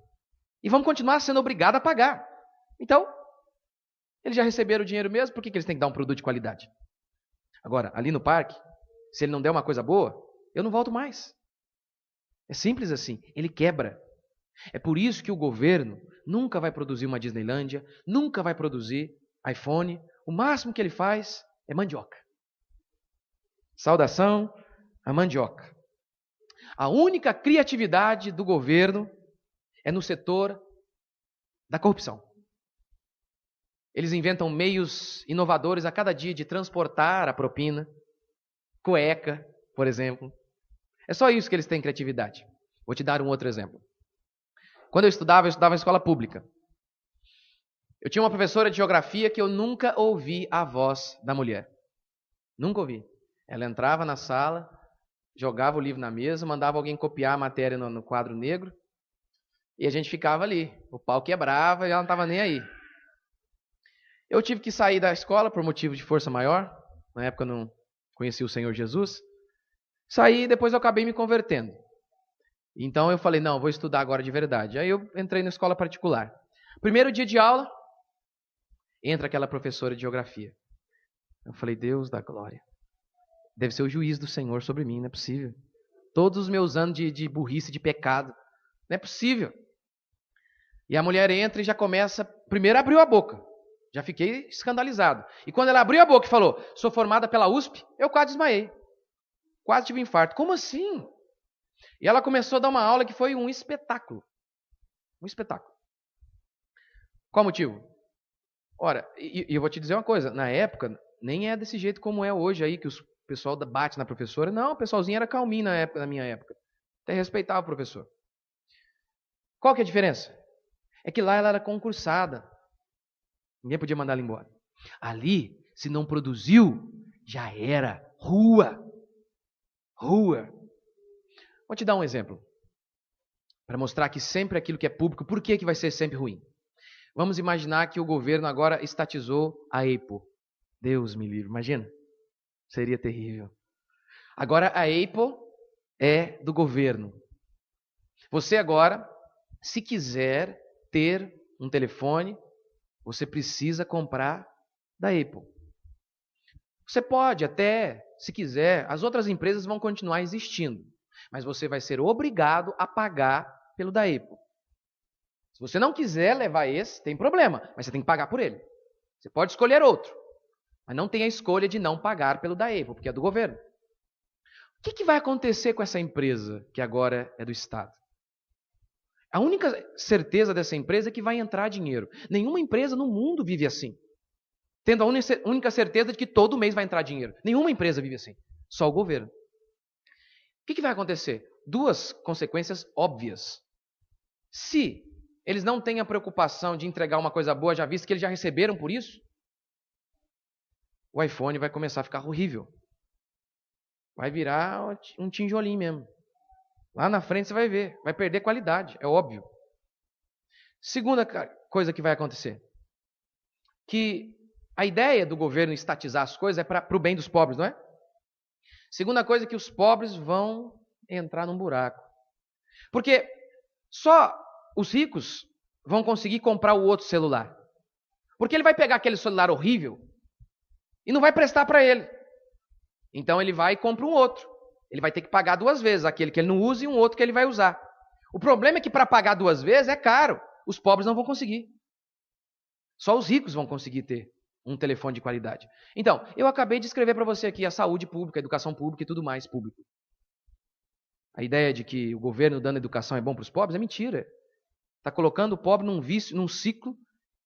E vamos continuar sendo obrigados a pagar. Então, eles já receberam o dinheiro mesmo, por que eles têm que dar um produto de qualidade? Agora, ali no parque, se ele não der uma coisa boa, eu não volto mais. É simples assim. Ele quebra. É por isso que o governo nunca vai produzir uma Disneylândia, nunca vai produzir iPhone. O máximo que ele faz é mandioca. Saudação à mandioca. A única criatividade do governo é no setor da corrupção. Eles inventam meios inovadores a cada dia de transportar a propina, cueca, por exemplo. É só isso que eles têm criatividade. Vou te dar um outro exemplo. Quando eu estudava em escola pública. Eu tinha uma professora de geografia que eu nunca ouvi a voz da mulher. Nunca ouvi. Ela entrava na sala, jogava o livro na mesa, mandava alguém copiar a matéria no quadro negro e a gente ficava ali. O pau quebrava e ela não estava nem aí. Eu tive que sair da escola por motivo de força maior. Na época eu não conhecia o Senhor Jesus. Saí e depois eu acabei me convertendo. Então eu falei, não, vou estudar agora de verdade. Aí eu entrei na escola particular. Primeiro dia de aula, entra aquela professora de geografia. Eu falei, Deus da glória. Deve ser o juiz do Senhor sobre mim, não é possível. Todos os meus anos de burrice, de pecado. Não é possível. E a mulher entra e já começa, primeiro abriu a boca. Já fiquei escandalizado. E quando ela abriu a boca e falou, sou formada pela USP, eu quase desmaiei. Quase tive um infarto. Como assim? E ela começou a dar uma aula que foi um espetáculo. Um espetáculo. Qual o motivo? Ora, e eu vou te dizer uma coisa. Na época, nem é desse jeito como é hoje aí, que o pessoal bate na professora. Não, o pessoalzinho era calminho na minha época. Até respeitava o professor. Qual que é a diferença? É que lá ela era concursada. Ninguém podia mandar ela embora. Ali, se não produziu, já era rua. Rua. Vou te dar um exemplo. Para mostrar que sempre aquilo que é público, por que vai ser sempre ruim? Vamos imaginar que o governo agora estatizou a Apple. Deus me livre, imagina. Seria terrível. Agora a Apple é do governo. Você agora, se quiser ter um telefone, você precisa comprar da Apple. Você pode até, se quiser, as outras empresas vão continuar existindo, mas você vai ser obrigado a pagar pelo da Apple. Se você não quiser levar esse, tem problema, mas você tem que pagar por ele. Você pode escolher outro, mas não tem a escolha de não pagar pelo da Apple, porque é do governo. O que vai acontecer com essa empresa que agora é do Estado? A única certeza dessa empresa é que vai entrar dinheiro. Nenhuma empresa no mundo vive assim. Tendo a única certeza de que todo mês vai entrar dinheiro. Nenhuma empresa vive assim. Só o governo. O que vai acontecer? Duas consequências óbvias. Se eles não têm a preocupação de entregar uma coisa boa, já visto que eles já receberam por isso, o iPhone vai começar a ficar horrível. Vai virar um tijolinho mesmo. Lá na frente você vai ver, vai perder qualidade, é óbvio. Segunda coisa que vai acontecer, que a ideia do governo estatizar as coisas é para o bem dos pobres, não é? Segunda coisa é que os pobres vão entrar num buraco. Porque só os ricos vão conseguir comprar o outro celular. Porque ele vai pegar aquele celular horrível e não vai prestar para ele. Então ele vai e compra um outro. Ele vai ter que pagar duas vezes, aquele que ele não usa e um outro que ele vai usar. O problema é que para pagar duas vezes é caro. Os pobres não vão conseguir. Só os ricos vão conseguir ter um telefone de qualidade. Então, eu acabei de escrever para você aqui a saúde pública, a educação pública e tudo mais público. A ideia de que o governo dando educação é bom para os pobres é mentira. Está colocando o pobre num vício, num ciclo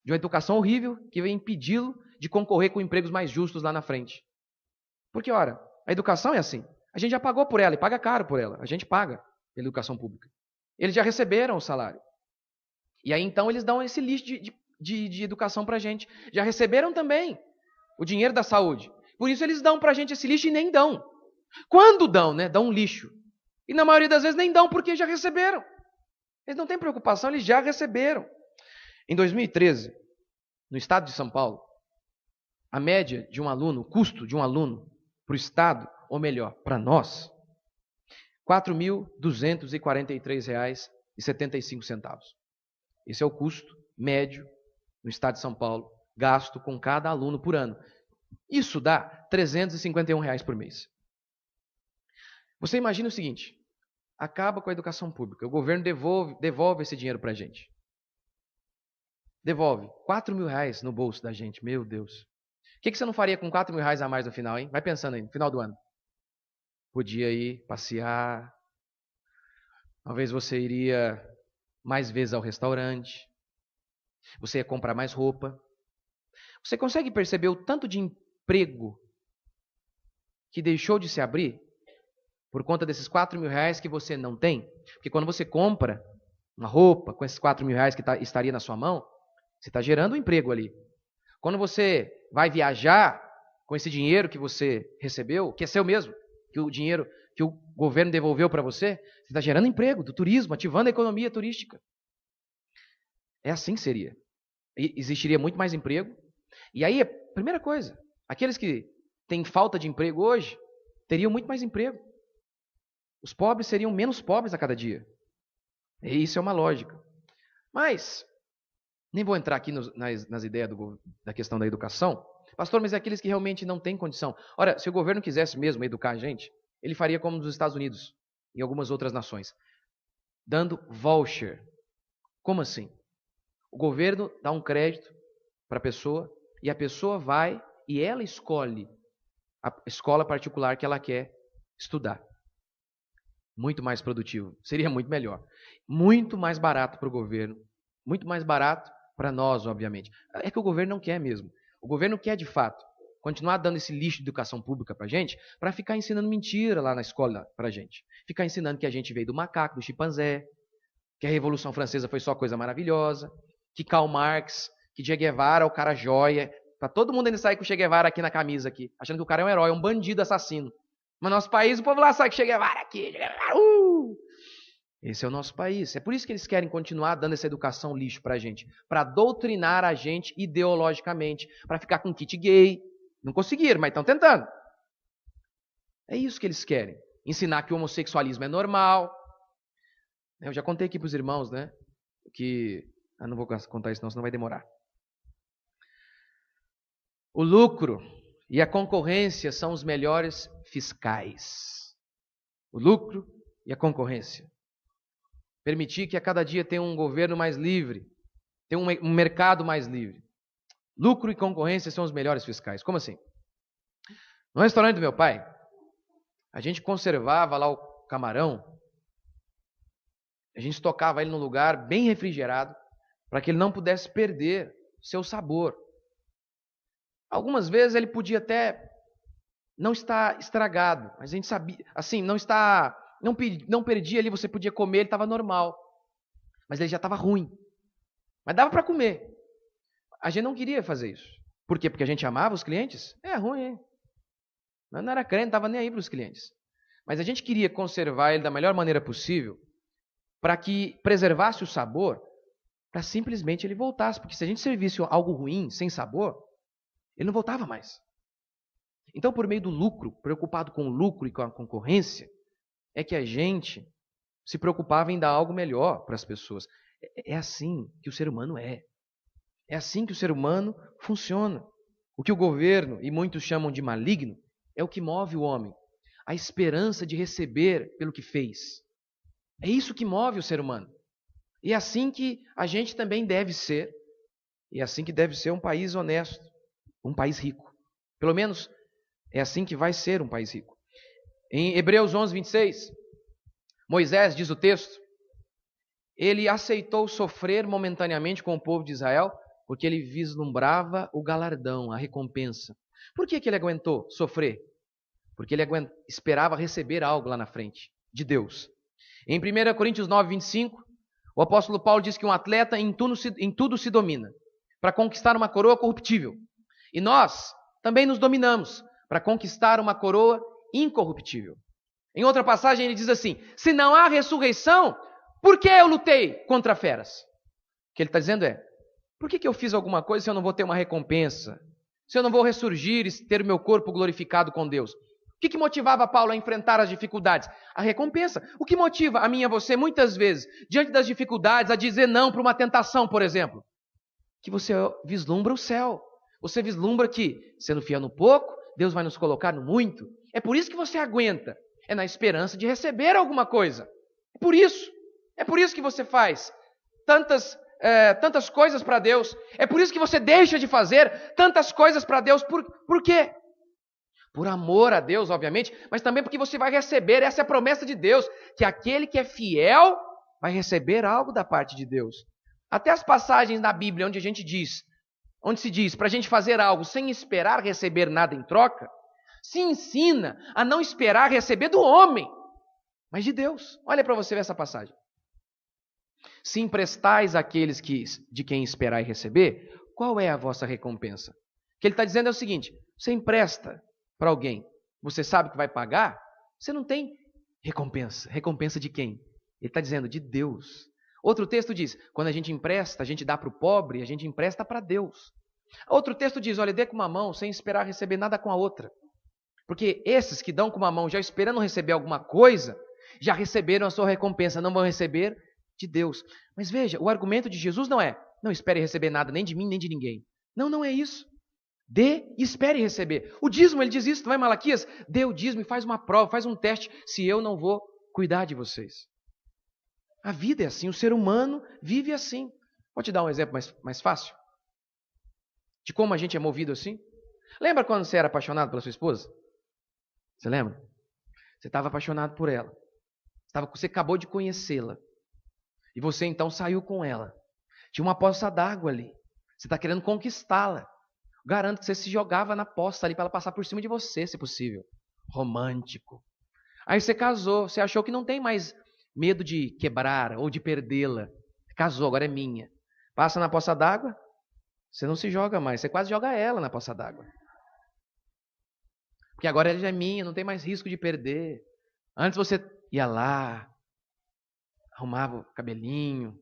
de uma educação horrível que vai impedi-lo de concorrer com empregos mais justos lá na frente. Porque, ora, a educação é assim. A gente já pagou por ela e paga caro por ela. A gente paga pela educação pública. Eles já receberam o salário. E aí, então, eles dão esse lixo de educação para a gente. Já receberam também o dinheiro da saúde. Por isso, eles dão para a gente esse lixo e nem dão. Quando dão, né? Dão um lixo. E na maioria das vezes nem dão porque já receberam. Eles não têm preocupação, eles já receberam. Em 2013, no estado de São Paulo, a média de um aluno, o custo de um aluno para o estado, ou melhor, para nós, R$ 4.243,75. Esse é o custo médio no estado de São Paulo, gasto com cada aluno por ano. Isso dá R$ 351 por mês. Você imagina o seguinte, acaba com a educação pública, o governo devolve esse dinheiro para a gente. Devolve R$ 4.000 no bolso da gente, meu Deus. O que você não faria com R$ 4.000 a mais no final, hein? Vai pensando aí, no final do ano. Podia ir passear, talvez você iria mais vezes ao restaurante, você ia comprar mais roupa. Você consegue perceber o tanto de emprego que deixou de se abrir por conta desses R$ 4.000 que você não tem? Porque quando você compra uma roupa com esses R$ 4.000 que estaria na sua mão, você está gerando um emprego ali. Quando você vai viajar com esse dinheiro que você recebeu, que é seu mesmo, que o dinheiro que o governo devolveu para você, você está gerando emprego do turismo, ativando a economia turística. É assim que seria. Existiria muito mais emprego. E aí, a primeira coisa, aqueles que têm falta de emprego hoje, teriam muito mais emprego. Os pobres seriam menos pobres a cada dia. E isso é uma lógica. Mas, nem vou entrar aqui nas ideias da questão da educação. Pastor, mas é aqueles que realmente não têm condição. Ora, se o governo quisesse mesmo educar a gente, ele faria como nos Estados Unidos e algumas outras nações, dando voucher. Como assim? O governo dá um crédito para a pessoa e a pessoa vai e ela escolhe a escola particular que ela quer estudar. Muito mais produtivo. Seria muito melhor. Muito mais barato para o governo. Muito mais barato para nós, obviamente. É que o governo não quer mesmo. O governo quer, de fato, continuar dando esse lixo de educação pública para a gente, para ficar ensinando mentira lá na escola para a gente. Ficar ensinando que a gente veio do macaco, do chimpanzé, que a Revolução Francesa foi só coisa maravilhosa, que Karl Marx, que Che Guevara é o cara joia. Para todo mundo ainda sair com o Che Guevara aqui na camisa, aqui, achando que o cara é um herói, é um bandido assassino. Mas no nosso país, o povo lá sai com o Che Guevara aqui. Che Guevara, Esse é o nosso país. É por isso que eles querem continuar dando essa educação lixo para a gente. Para doutrinar a gente ideologicamente. Para ficar com kit gay. Não conseguiram, mas estão tentando. É isso que eles querem. Ensinar que o homossexualismo é normal. Eu já contei aqui para os irmãos, né? Que... não vou contar isso não, senão vai demorar. O lucro e a concorrência são os melhores fiscais. O lucro e a concorrência. Permitir que a cada dia tenha um governo mais livre, tenha um mercado mais livre. Lucro e concorrência são os melhores fiscais. Como assim? No restaurante do meu pai, a gente conservava lá o camarão, a gente estocava ele num lugar bem refrigerado, para que ele não pudesse perder seu sabor. Algumas vezes ele podia até não estar estragado, mas a gente sabia, assim, não perdia ali, você podia comer, ele estava normal. Mas ele já estava ruim. Mas dava para comer. A gente não queria fazer isso. Por quê? Porque a gente amava os clientes? É ruim, hein? Não era crente, não estava nem aí para os clientes. Mas a gente queria conservar ele da melhor maneira possível, para que preservasse o sabor, para simplesmente ele voltasse. Porque se a gente servisse algo ruim, sem sabor, ele não voltava mais. Então, por meio do lucro, preocupado com o lucro e com a concorrência, é que a gente se preocupava em dar algo melhor para as pessoas. É assim que o ser humano é. É assim que o ser humano funciona. O que o governo, e muitos chamam de maligno, é o que move o homem. A esperança de receber pelo que fez. É isso que move o ser humano. E é assim que a gente também deve ser. E é assim que deve ser um país honesto. Um país rico. Pelo menos é assim que vai ser um país rico. Em Hebreus 11, 26, Moisés, diz o texto, ele aceitou sofrer momentaneamente com o povo de Israel porque ele vislumbrava o galardão, a recompensa. Por que ele aguentou sofrer? Porque ele esperava receber algo lá na frente, de Deus. Em 1 Coríntios 9, 25, o apóstolo Paulo diz que um atleta em tudo se domina, para conquistar uma coroa corruptível. E nós também nos dominamos, para conquistar uma coroa incorruptível. Em outra passagem ele diz assim, se não há ressurreição, por que eu lutei contra feras? O que ele está dizendo é, por que eu fiz alguma coisa se eu não vou ter uma recompensa? Se eu não vou ressurgir e ter o meu corpo glorificado com Deus? O que motivava Paulo a enfrentar as dificuldades? A recompensa. O que motiva a mim e a você, muitas vezes, diante das dificuldades, a dizer não para uma tentação, por exemplo? Que você vislumbra o céu. Você vislumbra que, sendo fiel no pouco, Deus vai nos colocar no muito. É por isso que você aguenta. É na esperança de receber alguma coisa. É por isso. É por isso que você faz tantas coisas para Deus. É por isso que você deixa de fazer tantas coisas para Deus. Por quê? Por amor a Deus, obviamente, mas também porque você vai receber, essa é a promessa de Deus, que aquele que é fiel vai receber algo da parte de Deus. Até as passagens na Bíblia onde se diz para a gente fazer algo sem esperar receber nada em troca, se ensina a não esperar receber do homem, mas de Deus. Olha para você ver essa passagem. Se emprestais àqueles de quem esperar e receber, qual é a vossa recompensa? O que ele está dizendo é o seguinte, você empresta para alguém, você sabe que vai pagar, você não tem recompensa. Recompensa de quem? Ele está dizendo, de Deus. Outro texto diz, quando a gente empresta, a gente dá para o pobre, a gente empresta para Deus. Outro texto diz, olha, dê com uma mão sem esperar receber nada com a outra. Porque esses que dão com uma mão já esperando receber alguma coisa, já receberam a sua recompensa, não vão receber de Deus. Mas veja, o argumento de Jesus não é, não espere receber nada nem de mim, nem de ninguém. Não é isso. Dê e espere receber. O dízimo, ele diz isso, não é Malaquias? Dê o dízimo e faz uma prova, faz um teste, se eu não vou cuidar de vocês. A vida é assim, o ser humano vive assim. Vou te dar um exemplo mais fácil de como a gente é movido assim. Lembra quando você era apaixonado pela sua esposa? Você lembra? Você estava apaixonado por ela. Você acabou de conhecê-la. E você então saiu com ela. Tinha uma poça d'água ali. Você está querendo conquistá-la. Garanto que você se jogava na poça ali para ela passar por cima de você, se possível. Romântico. Aí você casou, você achou que não tem mais medo de quebrar ou de perdê-la. Casou, agora é minha. Passa na poça d'água, você não se joga mais, você quase joga ela na poça d'água. Porque agora ela já é minha, não tem mais risco de perder. Antes você ia lá, arrumava o cabelinho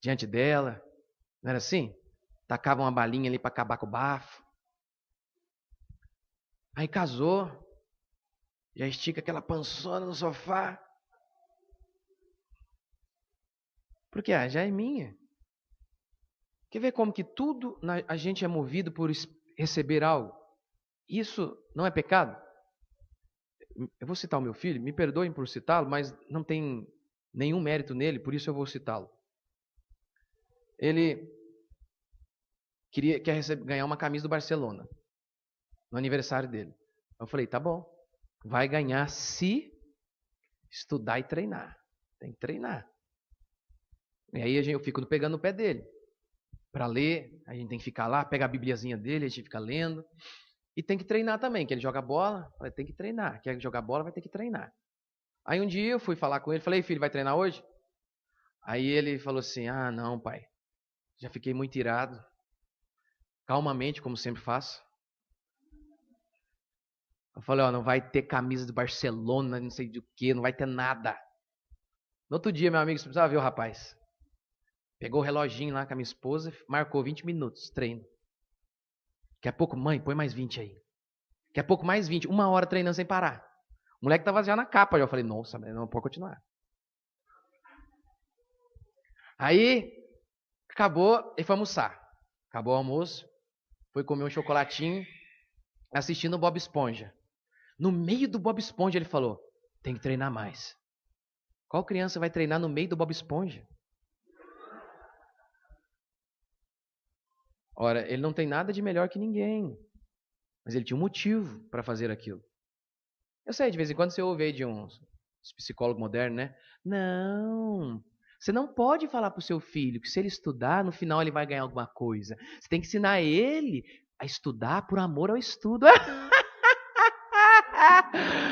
diante dela, não era assim? Tacava uma balinha ali para acabar com o bafo. Aí casou, já estica aquela pançona no sofá. Porque já é minha. Quer ver como que tudo a gente é movido por receber algo? Isso não é pecado? Eu vou citar o meu filho, me perdoem por citá-lo, mas não tem nenhum mérito nele, por isso eu vou citá-lo. Ele quer ganhar uma camisa do Barcelona no aniversário dele. Eu falei, tá bom, vai ganhar se estudar e treinar. Tem que treinar. E aí eu fico pegando no pé dele. Para ler, a gente tem que ficar lá, pega a bibliazinha dele, a gente fica lendo. E tem que treinar também, que ele joga bola, tem que treinar. Quer jogar bola, vai ter que treinar. Aí um dia eu fui falar com ele, falei, filho, vai treinar hoje? Aí ele falou assim, não, pai, já fiquei muito irado. Calmamente, como sempre faço. Eu falei, não vai ter camisa do Barcelona, não sei do que, não vai ter nada. No outro dia, meu amigo, você precisava ver o rapaz. Pegou o reloginho lá com a minha esposa, marcou 20 minutos, treino. Daqui a pouco, mãe, põe mais 20 aí. Daqui a pouco mais 20, 1 hora treinando sem parar. O moleque tava já na capa, eu falei, nossa, não pode continuar. Aí, acabou, ele foi almoçar. Acabou o almoço, foi comer um chocolatinho, assistindo o Bob Esponja. No meio do Bob Esponja, ele falou, tem que treinar mais. Qual criança vai treinar no meio do Bob Esponja? Ora, ele não tem nada de melhor que ninguém. Mas ele tinha um motivo para fazer aquilo. Eu sei, de vez em quando você ouve aí de uns Os psicólogos modernos, né? Não, você não pode falar para o seu filho que se ele estudar, no final ele vai ganhar alguma coisa. Você tem que ensinar ele a estudar por amor ao estudo.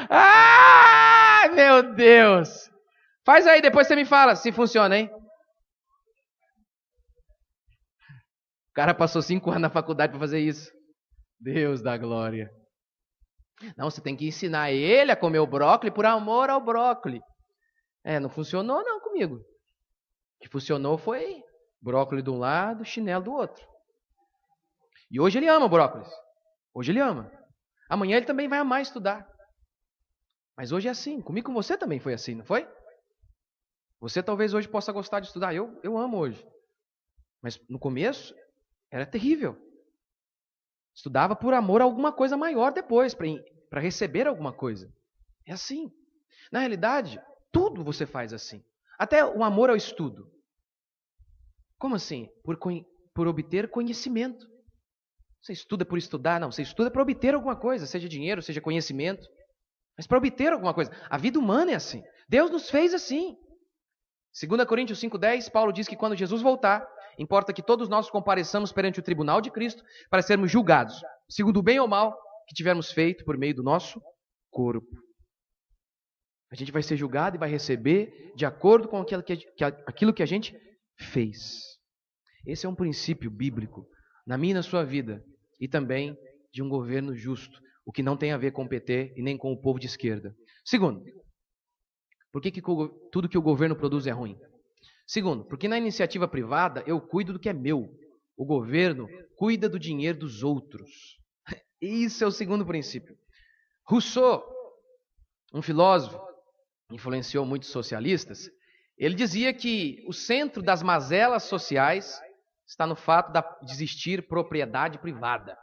Ah, meu Deus! Faz aí, depois você me fala se funciona, hein? O cara passou 5 anos na faculdade para fazer isso. Deus da glória. Não, você tem que ensinar ele a comer o brócolis por amor ao brócolis. Não funcionou não comigo. O que funcionou foi brócolis de um lado, chinelo do outro. E hoje ele ama o brócolis. Hoje ele ama. Amanhã ele também vai amar estudar. Mas hoje é assim. Comigo com você também foi assim, não foi? Você talvez hoje possa gostar de estudar. Eu amo hoje. Mas no começo era terrível. Estudava por amor a alguma coisa maior depois, para receber alguma coisa. É assim. Na realidade, tudo você faz assim. Até o amor ao estudo. Como assim? Por obter conhecimento. Você estuda por estudar? Não, você estuda para obter alguma coisa, seja dinheiro, seja conhecimento. Mas para obter alguma coisa. A vida humana é assim. Deus nos fez assim. 2 Coríntios 5,10, Paulo diz que quando Jesus voltar, importa que todos nós compareçamos perante o tribunal de Cristo para sermos julgados, segundo o bem ou mal que tivermos feito por meio do nosso corpo. A gente vai ser julgado e vai receber de acordo com aquilo que a gente fez. Esse é um princípio bíblico na minha e na sua vida e também de um governo justo, o que não tem a ver com o PT e nem com o povo de esquerda. Segundo, por que tudo que o governo produz é ruim? Segundo, porque na iniciativa privada eu cuido do que é meu. O governo cuida do dinheiro dos outros. Isso é o segundo princípio. Rousseau, um filósofo, influenciou muitos socialistas, ele dizia que o centro das mazelas sociais está no fato de existir propriedade privada.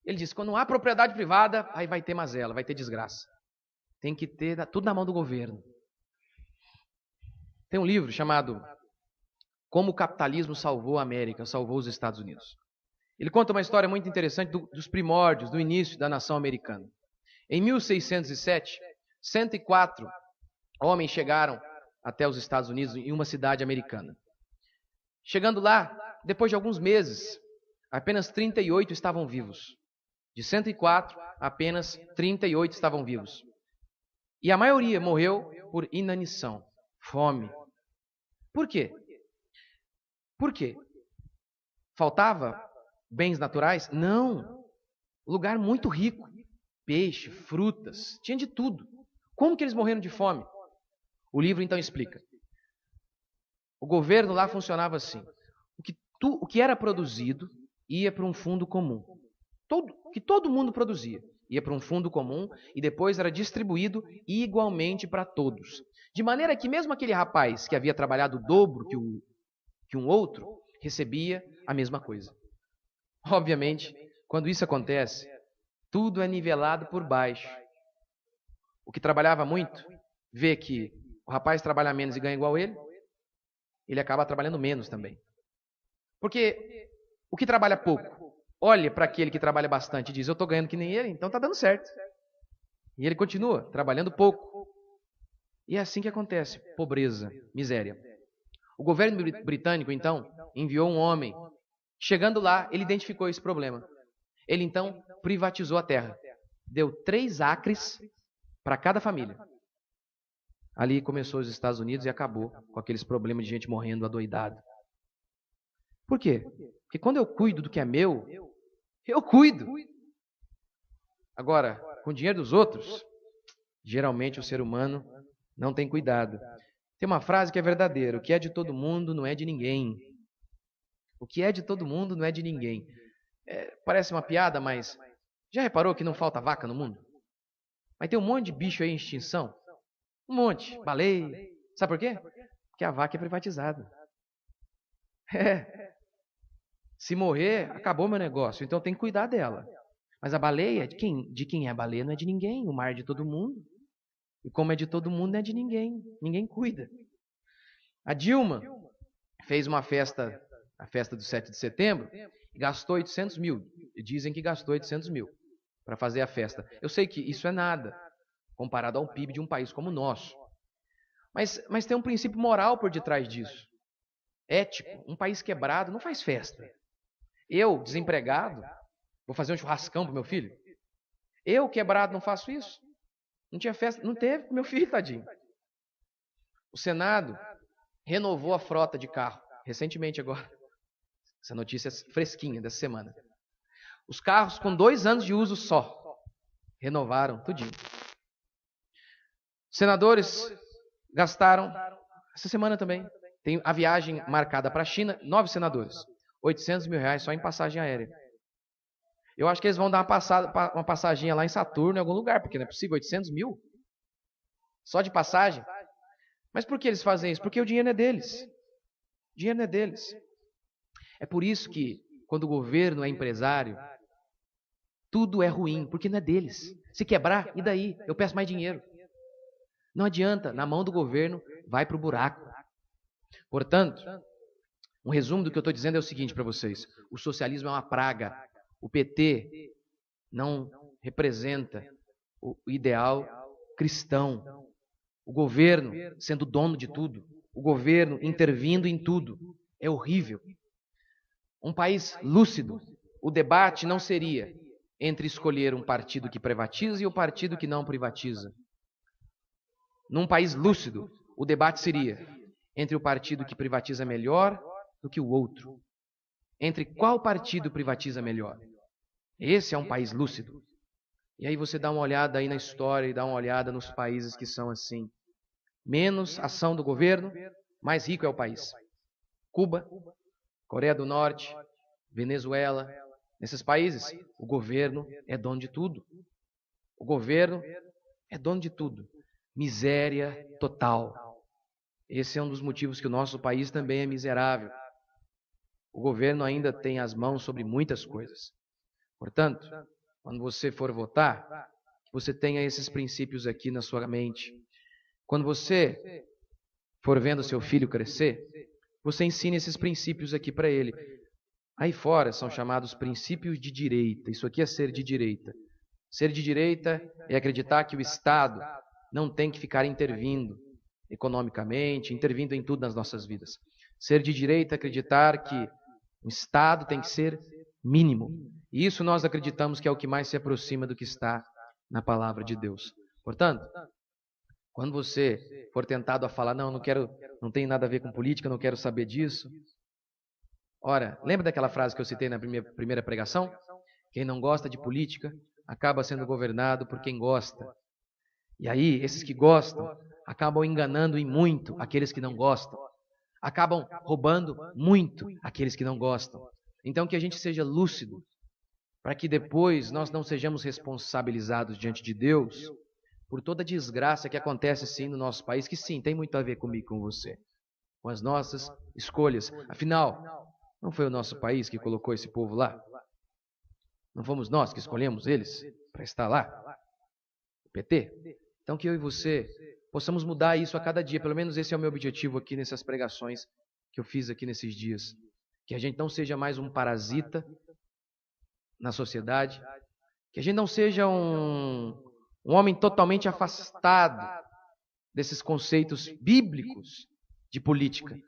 Ele diz, quando há propriedade privada, aí vai ter mazela, vai ter desgraça. Tem que ter tudo na mão do governo. Tem um livro chamado Como o Capitalismo Salvou a América, Salvou os Estados Unidos. Ele conta uma história muito interessante dos primórdios, do início da nação americana. Em 1607, 104 homens chegaram até os Estados Unidos em uma cidade americana. Chegando lá, depois de alguns meses, apenas 38 estavam vivos. De 104, apenas 38 estavam vivos. E a maioria morreu por inanição, fome. Por quê? Por quê? Faltava bens naturais? Não. Lugar muito rico. Peixe, frutas, tinha de tudo. Como que eles morreram de fome? O livro então explica. O governo lá funcionava assim. O que era produzido ia para um fundo comum. Que todo mundo produzia. Ia para um fundo comum e depois era distribuído igualmente para todos. De maneira que mesmo aquele rapaz que havia trabalhado o dobro que um outro, recebia a mesma coisa. Obviamente, quando isso acontece, tudo é nivelado por baixo. O que trabalhava muito, vê que o rapaz trabalha menos e ganha igual ele acaba trabalhando menos também. Porque o que trabalha pouco, olha para aquele que trabalha bastante e diz, eu estou ganhando que nem ele, então está dando certo. E ele continua trabalhando pouco. E é assim que acontece, pobreza, miséria. O governo britânico, então, enviou um homem. Chegando lá, ele identificou esse problema. Ele, então, privatizou a terra. Deu 3 acres para cada família. Ali começou os Estados Unidos e acabou com aqueles problemas de gente morrendo adoidado. Por quê? Porque quando eu cuido do que é meu, eu cuido. Agora, com o dinheiro dos outros, geralmente o ser humano não tem cuidado. Tem uma frase que é verdadeira: o que é de todo mundo não é de ninguém. O que é de todo mundo não é de ninguém. Parece uma piada, mas já reparou que não falta vaca no mundo? Mas tem um monte de bicho aí em extinção. Um monte. Baleia. Sabe por quê? Porque a vaca é privatizada. Se morrer, acabou meu negócio. Então tem que cuidar dela. Mas a baleia, de quem é a baleia? Não é de ninguém. O mar é de todo mundo. E como é de todo mundo, não é de ninguém. Ninguém cuida. A Dilma fez uma festa, a festa do 7 de setembro, e gastou 800 mil. Dizem que gastou 800 mil para fazer a festa. Eu sei que isso é nada. comparado ao PIB de um país como o nosso. Mas tem um princípio moral por detrás disso. Ético. Um país quebrado não faz festa. Eu, desempregado, vou fazer um churrascão pro meu filho? Eu, quebrado, não faço isso? Não tinha festa, não teve pro meu filho, tadinho. O Senado renovou a frota de carro, recentemente agora. Essa notícia é fresquinha dessa semana. Os carros com 2 anos de uso só, renovaram tudinho. Senadores gastaram, essa semana também, tem a viagem marcada para a China, 9 senadores, R$800 mil só em passagem aérea. Eu acho que eles vão dar uma passaginha lá em Saturno, em algum lugar, porque não é possível, 800 mil? Só de passagem? Mas por que eles fazem isso? Porque o dinheiro é deles. O dinheiro é deles. É por isso que, quando o governo é empresário, tudo é ruim, porque não é deles. Se quebrar, e daí? Eu peço mais dinheiro. Não adianta, na mão do governo, vai para o buraco. Portanto, um resumo do que eu estou dizendo é o seguinte para vocês. O socialismo é uma praga. O PT não representa o ideal cristão. O governo sendo dono de tudo. O governo intervindo em tudo. É horrível. Um país lúcido, o debate não seria entre escolher um partido que privatiza e o partido que não privatiza. Num país lúcido, o debate seria entre o partido que privatiza melhor do que o outro. Entre qual partido privatiza melhor? Esse é um país lúcido. E aí você dá uma olhada aí na história e dá uma olhada nos países que são assim. Menos ação do governo, mais rico é o país. Cuba, Coreia do Norte, Venezuela. Nesses países, o governo é dono de tudo. O governo é dono de tudo. Miséria total. Esse é um dos motivos que o nosso país também é miserável. O governo ainda tem as mãos sobre muitas coisas. Portanto, quando você for votar, você tenha esses princípios aqui na sua mente. Quando você for vendo seu filho crescer, você ensine esses princípios aqui para ele. Aí fora são chamados princípios de direita. Isso aqui é ser de direita. Ser de direita é acreditar que o Estado não tem que ficar intervindo economicamente, intervindo em tudo nas nossas vidas. Ser de direita é acreditar que o Estado tem que ser mínimo. E isso nós acreditamos que é o que mais se aproxima do que está na palavra de Deus. Portanto, quando você for tentado a falar, não tem nada a ver com política, não quero saber disso. Ora, lembra daquela frase que eu citei na primeira pregação? Quem não gosta de política acaba sendo governado por quem gosta. E aí, esses que gostam acabam enganando em muito aqueles que não gostam. Acabam roubando muito aqueles que não gostam. Então, que a gente seja lúcido, para que depois nós não sejamos responsabilizados diante de Deus por toda a desgraça que acontece sim no nosso país, que sim, tem muito a ver comigo e com você, com as nossas escolhas. Afinal, não foi o nosso país que colocou esse povo lá? Não fomos nós que escolhemos eles para estar lá? O PT? Então que eu e você possamos mudar isso a cada dia. Pelo menos esse é o meu objetivo aqui nessas pregações que eu fiz aqui nesses dias. Que a gente não seja mais um parasita na sociedade. Que a gente não seja um homem totalmente afastado desses conceitos bíblicos de política.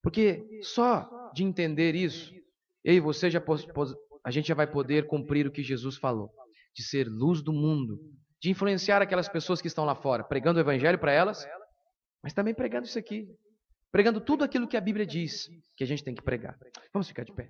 Porque só de entender isso, eu e você a gente já vai poder cumprir o que Jesus falou. De ser luz do mundo. De influenciar aquelas pessoas que estão lá fora, pregando o evangelho para elas, mas também pregando isso aqui. Pregando tudo aquilo que a Bíblia diz que a gente tem que pregar. Vamos ficar de pé.